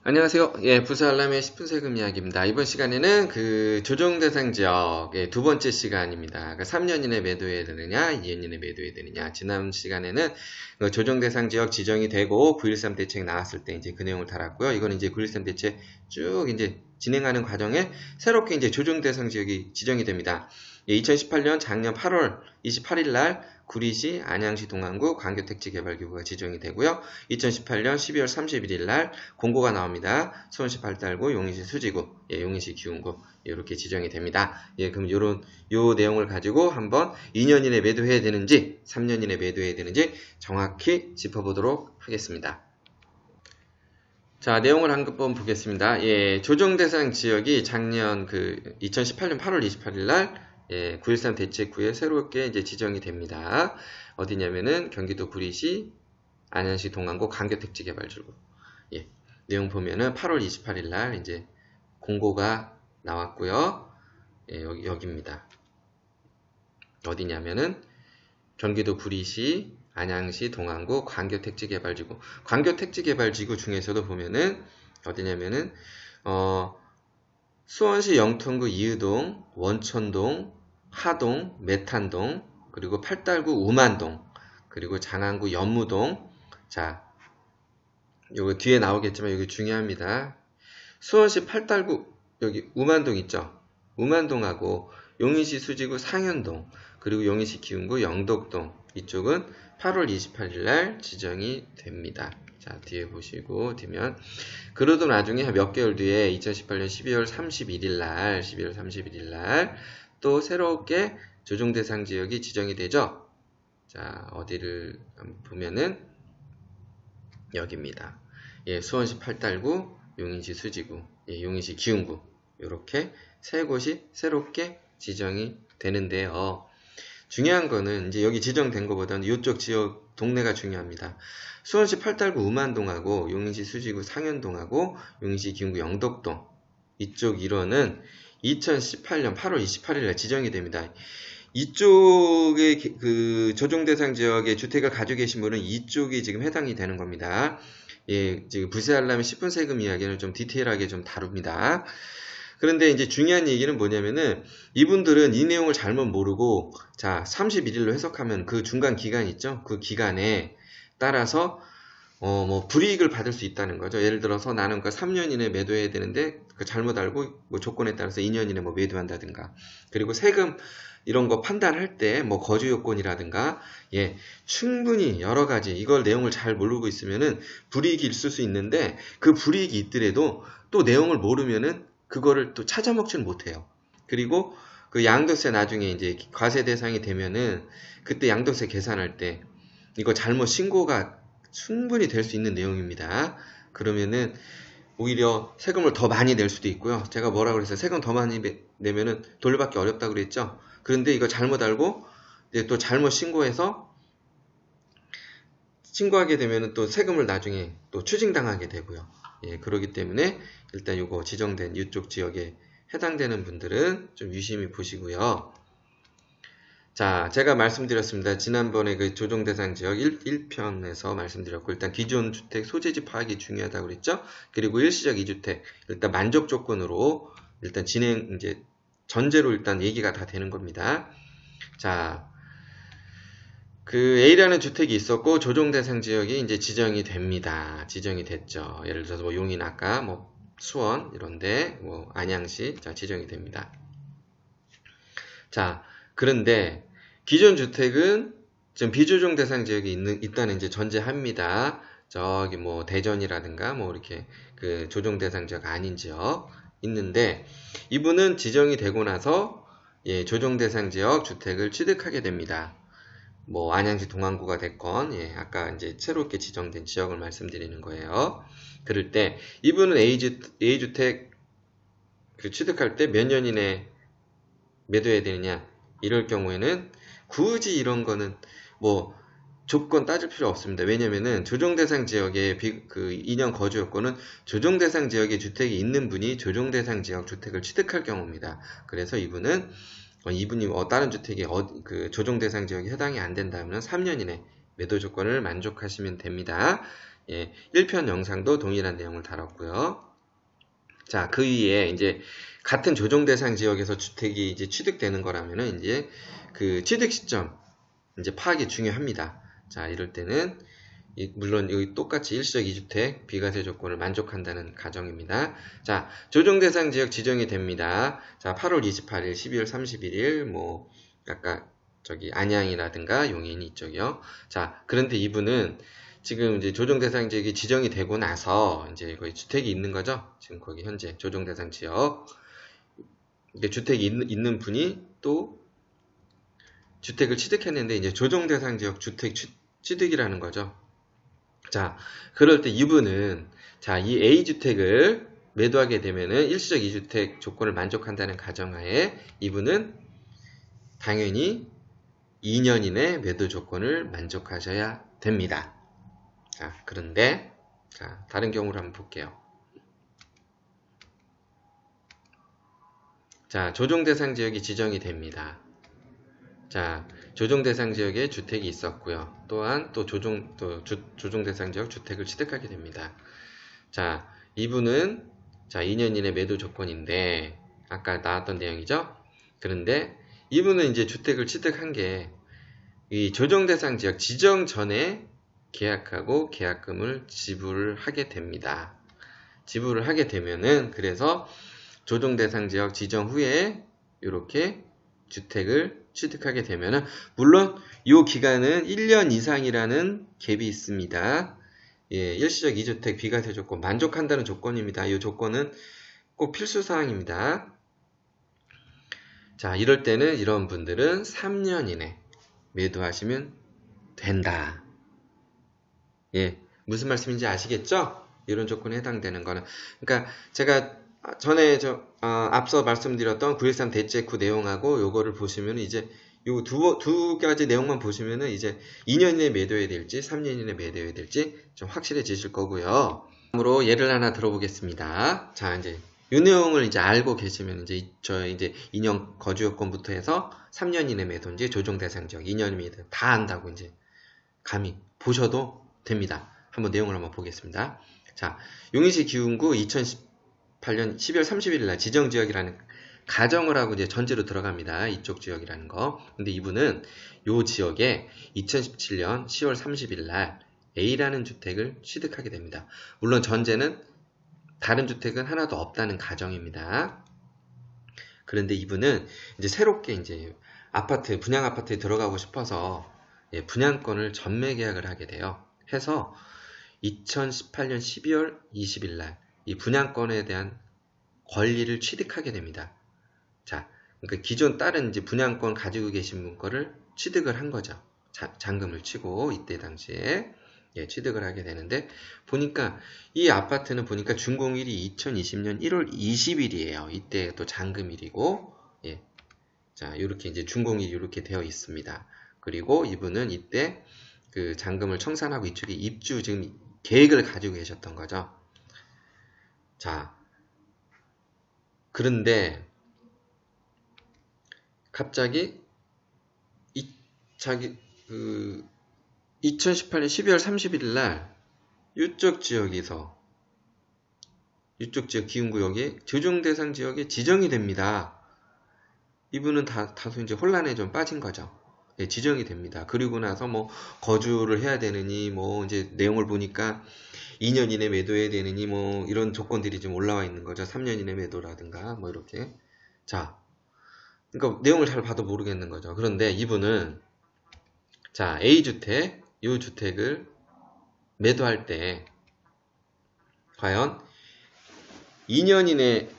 안녕하세요. 예, 부사알람의 10분 세금 이야기입니다. 이번 시간에는 그 조정 대상 지역의 두 번째 시간입니다. 그러니까 3년 이내 매도해야 되느냐, 2년 이내 매도해야 되느냐. 지난 시간에는 그 조정 대상 지역 지정이 되고 9.13 대책 나왔을 때 이제 그 내용을 달았고요. 이거는 이제 9.13 대책 쭉 이제 진행하는 과정에 새롭게 이제 조정 대상 지역이 지정이 됩니다. 2018년 작년 8월 28일 날 구리시, 안양시 동안구 광교택지개발기구가 지정이 되고요. 2018년 12월 31일 날 공고가 나옵니다. 수원시 발달구, 용인시 수지구, 용인시 기흥구 이렇게 지정이 됩니다. 그럼 요 내용을 가지고 한번 2년 이내 매도해야 되는지, 3년 이내 매도해야 되는지 정확히 짚어보도록 하겠습니다. 자, 내용을 한번 보겠습니다. 조정 대상 지역이 작년 2018년 8월 28일 날 9.13 대책후에 새롭게 이제 지정이 됩니다. 어디냐면은 경기도 구리시, 안양시 동안구 광교택지개발지구. 내용 보면은 8월 28일 날 이제 공고가 나왔고요. 여기입니다. 어디냐면은 경기도 구리시, 안양시 동안구 광교택지개발지구. 광교택지개발지구 중에서도 보면은 어디냐면은 수원시 영통구 이의동, 원천동, 하동, 메탄동, 그리고 팔달구 우만동, 그리고 장안구 연무동. 자, 요거 뒤에 나오겠지만 여기 중요합니다. 수원시 팔달구 여기 우만동 있죠? 우만동하고 용인시 수지구 상현동, 그리고 용인시 기흥구 영덕동 이쪽은 8월 28일 날 지정이 됩니다. 자, 뒤에 보시고 뒤면 그러던 나중에 몇 개월 뒤에 2018년 12월 31일 날 또 새롭게 조정 대상 지역이 지정이 되죠. 자, 어디를 보면은 여기입니다. 수원시 팔달구, 용인시 수지구, 용인시 기흥구 이렇게 세 곳이 새롭게 지정이 되는데요. 중요한 거는 이제 여기 지정된 것보다는 이쪽 지역 동네가 중요합니다. 수원시 팔달구 우만동하고 용인시 수지구 상현동하고 용인시 기흥구 영덕동 이쪽 일원은 2018년 8월 28일에 지정이 됩니다. 이쪽의 그 조정 대상 지역에 주택을 가지고 계신 분은 이쪽이 지금 해당이 되는 겁니다. 지금 부세알람의 10분 세금 이야기는 좀 디테일하게 좀 다룹니다. 그런데 이제 중요한 얘기는 뭐냐면은 이분들은 이 내용을 잘못 모르고 자 31일로 해석하면 그 중간 기간 있죠? 그 기간에 따라서 뭐 불이익을 받을 수 있다는 거죠. 예를 들어서 나는 그 3년 이내 매도해야 되는데 그 잘못 알고 뭐 조건에 따라서 2년 이내 뭐 매도한다든가. 그리고 세금 이런 거 판단할 때 뭐 거주 요건이라든가 충분히 여러 가지 이걸 내용을 잘 모르고 있으면은 불이익이 있을 수 있는데 그 불이익이 있더라도 또 내용을 모르면은 그거를 또 찾아먹지는 못해요. 그리고 그 양도세 나중에 이제 과세 대상이 되면은 그때 양도세 계산할 때 이거 잘못 신고가 충분히 될 수 있는 내용입니다. 그러면은 오히려 세금을 더 많이 낼 수도 있고요. 제가 뭐라 그랬어요? 세금 더 많이 내면은 돌려받기 어렵다고 그랬죠? 그런데 이거 잘못 알고 이제 또 잘못 신고해서 신고하게 되면은 또 세금을 나중에 또 추징당하게 되고요. 그러기 때문에 일단 요거 지정된 이쪽 지역에 해당되는 분들은 좀 유심히 보시고요. 자, 제가 말씀드렸습니다. 지난번에 그 조정 대상 지역 1편에서 말씀드렸고, 일단 기존 주택 소재지 파악이 중요하다고 그랬죠? 그리고 일시적 2주택, 일단 만족 조건으로 일단 이제 전제로 일단 얘기가 다 되는 겁니다. 자, 그 A라는 주택이 있었고, 조정 대상 지역이 이제 지정이 됩니다. 지정이 됐죠. 예를 들어서 뭐 용인 아까, 뭐 수원, 이런데, 뭐 안양시, 자, 지정이 됩니다. 자, 그런데 기존 주택은 지금 비조정 대상 지역이 있다는 이제 전제합니다. 저기 뭐 대전이라든가 뭐 이렇게 그 조정 대상 지역 아닌 지역 있는데 이분은 지정이 되고 나서 조정 대상 지역 주택을 취득하게 됩니다. 뭐 안양시 동안구가 됐건 아까 이제 새롭게 지정된 지역을 말씀드리는 거예요. 그럴 때 이분은 A주택 그 취득할 때 몇 년 이내 매도해야 되느냐 이럴 경우에는 굳이 이런 거는 뭐 조건 따질 필요 없습니다. 왜냐면은 조정대상 지역에 그 2년 거주 요건은 조정대상 지역에 주택이 있는 분이 조정대상 지역 주택을 취득할 경우입니다. 그래서 이분이 다른 주택이 그 조정대상 지역에 해당이 안 된다면 3년 이내 매도 조건을 만족하시면 됩니다. 예, 1편 영상도 동일한 내용을 다뤘고요. 자, 그 위에 이제 같은 조정 대상 지역에서 주택이 이제 취득되는 거라면은 이제 그 취득 시점 이제 파악이 중요합니다. 자, 이럴 때는 물론 여기 똑같이 일시적 2주택 비과세 조건을 만족한다는 가정입니다. 자, 조정 대상 지역 지정이 됩니다. 자, 8월 28일, 12월 31일 뭐 아까 저기 안양이라든가 용인이 이쪽이요. 자, 그런데 이분은 지금 이제 조정 대상 지역이 지정이 되고 나서 이제 거기 주택이 있는 거죠. 지금 거기 현재 조정 대상 지역 이게 주택이 있는 분이 또 주택을 취득했는데 이제 조정 대상 지역 주택 취득이라는 거죠. 자, 그럴 때 이분은 자, 이 A주택을 매도하게 되면은 일시적 2주택 조건을 만족한다는 가정하에 이분은 당연히 2년 이내 매도 조건을 만족하셔야 됩니다. 자, 그런데 자, 다른 경우를 한번 볼게요. 자, 조정 대상 지역이 지정이 됩니다. 자, 조정 대상 지역에 주택이 있었고요. 또한 또 조정 대상 지역 주택을 취득하게 됩니다. 자, 이분은 자, 2년 이내 매도 조건인데 아까 나왔던 내용이죠. 그런데 이분은 이제 주택을 취득한 게 이 조정 대상 지역 지정 전에 계약하고 계약금을 지불을 하게 됩니다. 지불을 하게 되면은 그래서 조정 대상 지역 지정 후에 이렇게 주택을 취득하게 되면은 물론 이 기간은 1년 이상이라는 갭이 있습니다. 예, 일시적 2주택 비과세 조건 만족한다는 조건입니다. 이 조건은 꼭 필수사항입니다. 자, 이럴 때는 이런 분들은 3년 이내 매도하시면 된다. 예, 무슨 말씀인지 아시겠죠? 이런 조건에 해당되는 거는 그러니까 제가 전에 앞서 말씀드렸던 913 대체 9 내용하고 요거를 보시면 이제 요 두 가지 내용만 보시면은 이제 2년 이내 매도해야 될지 3년 이내 매도해야 될지 좀 확실해지실 거고요. 다음으로 예를 하나 들어보겠습니다. 자, 이제 이 내용을 이제 알고 계시면 이제 이제 2년 거주 요건부터 해서 3년 이내 매도인지 조정 대상 지역 2년 매도 다 안다고 이제 감히 보셔도 됩니다. 한번 내용을 한번 보겠습니다. 자, 용인시 기흥구 2018년 12월 30일 날 지정 지역이라는 가정을 하고 이제 전제로 들어갑니다. 이쪽 지역이라는 거. 근데 이분은 요 지역에 2017년 10월 30일 날 A라는 주택을 취득하게 됩니다. 물론 전제는 다른 주택은 하나도 없다는 가정입니다. 그런데 이분은 이제 새롭게 이제 분양 아파트에 들어가고 싶어서 분양권을 전매 계약을 하게 돼요. 해서 2018년 12월 20일 날 이 분양권에 대한 권리를 취득하게 됩니다. 자, 그러니까 기존 다른 이제 분양권 가지고 계신 분 거를 취득을 한 거죠. 잔금을 치고 이때 당시에 취득을 하게 되는데 보니까 이 아파트는 보니까 준공일이 2020년 1월 20일이에요. 이때 또 잔금일이고 자, 이렇게 이제 준공일이 이렇게 되어 있습니다. 그리고 이분은 이때 그 잔금을 청산하고 이쪽에 입주 지금 계획을 가지고 계셨던 거죠. 자, 그런데 갑자기 2018년 12월 31일 날 이쪽 지역 기흥구역이 조정 대상 지역에 지정이 됩니다. 이분은 다소 이제 혼란에 좀 빠진 거죠. 지정이 됩니다. 그리고 나서 뭐 거주를 해야 되느니 뭐 이제 내용을 보니까 2년 이내 매도해야 되느니 뭐 이런 조건들이 좀 올라와 있는 거죠. 3년 이내 매도라든가 뭐 이렇게. 자, 그러니까 내용을 잘 봐도 모르겠는 거죠. 그런데 이분은 자, A주택, 이 주택을 매도할 때 과연 2년 이내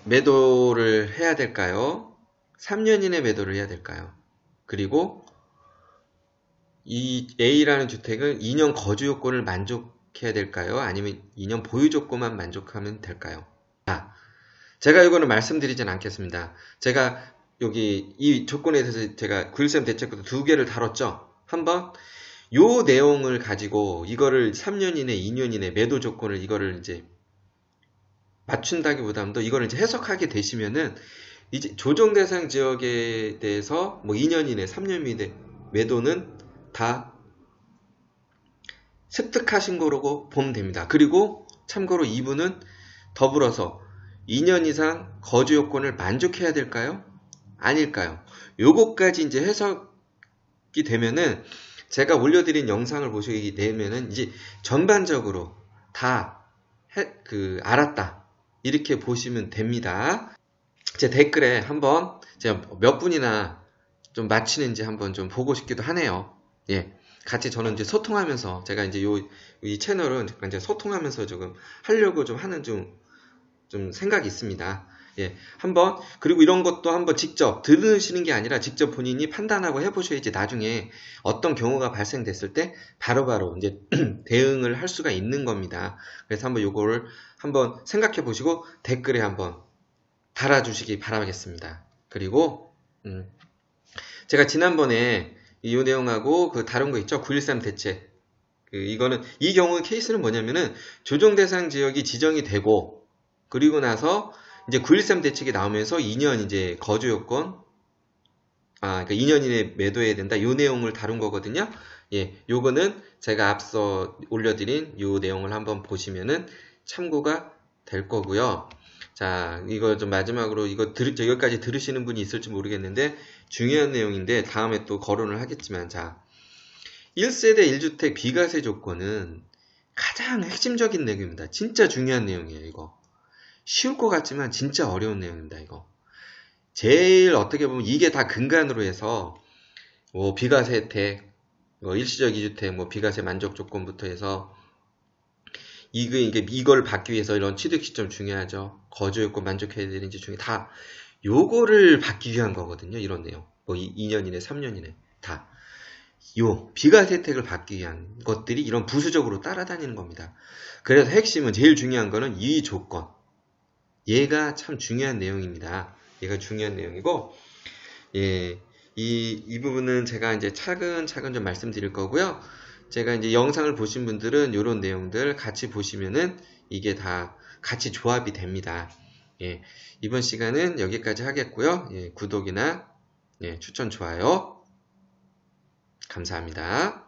매도를 해야 될까요? 3년 이내 매도를 해야 될까요? 그리고 이 A라는 주택은 2년 거주 요건을 만족해야 될까요? 아니면 2년 보유 조건만 만족하면 될까요? 자, 제가 이거는 말씀드리진 않겠습니다. 제가 여기 이 조건에 대해서 제가 913 대책부터 두 개를 다뤘죠. 한번 요 내용을 가지고 이거를 3년 이내, 2년 이내 매도 조건을 이거를 이제 맞춘다기보다도 이거를 이제 해석하게 되시면은 이제 조정 대상 지역에 대해서 뭐 2년 이내, 3년 이내 매도는 다 습득하신 거라고 보면 됩니다. 그리고 참고로 이분은 더불어서 2년 이상 거주 요건을 만족해야 될까요? 아닐까요? 요거까지 이제 해석이 되면은 제가 올려드린 영상을 보시게 되면은 이제 전반적으로 다 알았다. 이렇게 보시면 됩니다. 제 댓글에 한번 제가 몇 분이나 좀 맞히는지 한번 좀 보고 싶기도 하네요. 예. 같이 저는 이제 소통하면서 제가 이제 이 채널은 이제 소통하면서 조금 하려고 좀 하는 좀 생각이 있습니다. 예. 그리고 이런 것도 한번 직접 들으시는 게 아니라 직접 본인이 판단하고 해보셔야지 나중에 어떤 경우가 발생됐을 때 바로바로 이제 대응을 할 수가 있는 겁니다. 그래서 한번 요거를 한번 생각해 보시고 댓글에 한번 달아주시기 바라겠습니다. 그리고, 제가 지난번에 이 내용하고 그 다른 거 있죠? 9.13 대책. 이 경우 케이스는 뭐냐면은 조정 대상 지역이 지정이 되고, 그리고 나서 이제 9.13 대책이 나오면서 2년 이제 거주 요건, 그러니까 2년 이내에 매도해야 된다. 요 내용을 다룬 거거든요. 예, 요거는 제가 앞서 올려드린 요 내용을 한번 보시면은 참고가 될 거고요. 자, 이거 좀 마지막으로 여기까지 들으시는 분이 있을지 모르겠는데 중요한 내용인데 다음에 또 거론을 하겠지만, 자, 1세대 1주택 비과세 조건은 가장 핵심적인 내용입니다. 진짜 중요한 내용이에요, 이거. 쉬울 것 같지만 진짜 어려운 내용입니다, 이거. 제일 어떻게 보면 이게 다 근간으로 해서 뭐 비과세 혜택, 일시적 2주택, 뭐 비과세 만족 조건부터 해서 이걸 받기 위해서 이런 취득 시점 중요하죠. 거주 요건 만족해야 되는지 중에 다 요거를 받기 위한 거거든요. 이런 내용. 뭐 2년 이내, 3년 이내 다. 요 비과세 혜택을 받기 위한 것들이 이런 부수적으로 따라다니는 겁니다. 그래서 핵심은 제일 중요한 거는 이 조건. 얘가 참 중요한 내용입니다. 얘가 중요한 내용이고, 예, 이 부분은 제가 이제 차근차근 좀 말씀드릴 거고요. 제가 이제 영상을 보신 분들은 이런 내용들 같이 보시면은 이게 다 같이 조합이 됩니다. 예, 이번 시간은 여기까지 하겠고요. 예, 구독이나 추천, 좋아요 감사합니다.